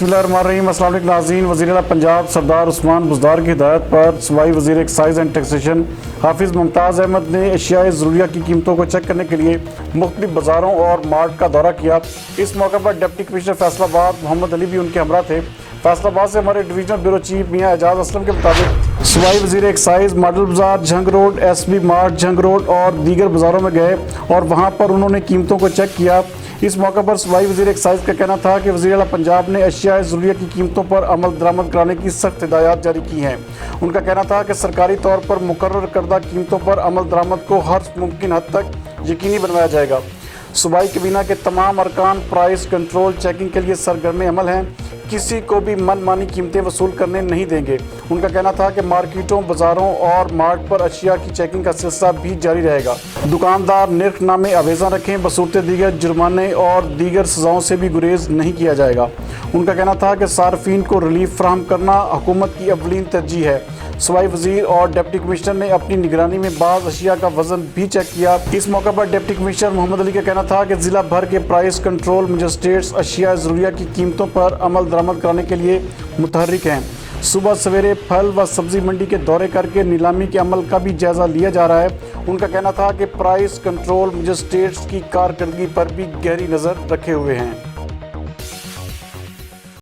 بسم اللہ الرحمن الرحیم۔ السلام علیکم ناظرین۔ وزیر اعلیٰ پنجاب سردار عثمان بزدار کی ہدایت پر صوبائی وزیر ایکسائز اینڈ ٹیکسیشن حافظ ممتاز احمد نے اشیاء ضروریہ کی قیمتوں کو چیک کرنے کے لیے مختلف بازاروں اور مارٹ کا دورہ کیا۔ اس موقع پر ڈپٹی کمشنر فیصل آباد محمد علی بھی ان کے ہمراہ تھے۔ فیصل آباد سے ہمارے ڈویژنل بیورو چیف میاں اعجاز اسلم کے مطابق صوبائی وزیر ایکسائز ماڈل بازار، Jhang road, S B mart Jhang road اور دیگر بازاروں میں گئے اور وہاں پر انہوں نے قیمتوں کو چیک کیا۔ اس موقع پر صوبائی وزیر ایکسائز کا کہنا تھا کہ وزیر اعلیٰ پنجاب نے اشیاء ضروریہ کی قیمتوں پر عمل درآمد کرانے کی سخت ہدایات جاری کی ہیں۔ ان کا کہنا تھا کہ سرکاری طور پر مقرر کردہ قیمتوں پر عمل درآمد کو ہر ممکن حد تک یقینی بنوایا جائے گا۔ صوبائی کابینہ کے تمام ارکان پرائس کنٹرول چیکنگ کے لیے سرگرم عمل ہیں، کسی کو بھی من مانی قیمتیں وصول کرنے نہیں دیں گے۔ ان کا کہنا تھا کہ مارکیٹوں، بازاروں اور مارٹ پر اشیاء کی چیکنگ کا سلسلہ بھی جاری رہے گا۔ دکاندار نرخ نامے آویزاں رکھیں، بصورت دیگر جرمانے اور دیگر سزاؤں سے بھی گریز نہیں کیا جائے گا۔ ان کا کہنا تھا کہ صارفین کو ریلیف فراہم کرنا حکومت کی اولین ترجیح ہے۔ صوبائی وزیر اور ڈپٹی کمشنر نے اپنی نگرانی میں بعض اشیاء کا وزن بھی چیک کیا۔ اس موقع پر ڈپٹی کمشنر محمد علی کا کہنا تھا کہ ضلع بھر کے پرائس کنٹرول مجسٹریٹس اشیاء ضروریہ کی قیمتوں پر عمل درآمد کرانے کے لیے متحرک ہیں۔ صبح سویرے پھل و سبزی منڈی کے دورے کر کے نیلامی کے عمل کا بھی جائزہ لیا جا رہا ہے۔ ان کا کہنا تھا کہ پرائس کنٹرول مجسٹریٹس کی کارکردگی پر بھی گہری نظر رکھے ہوئے ہیں۔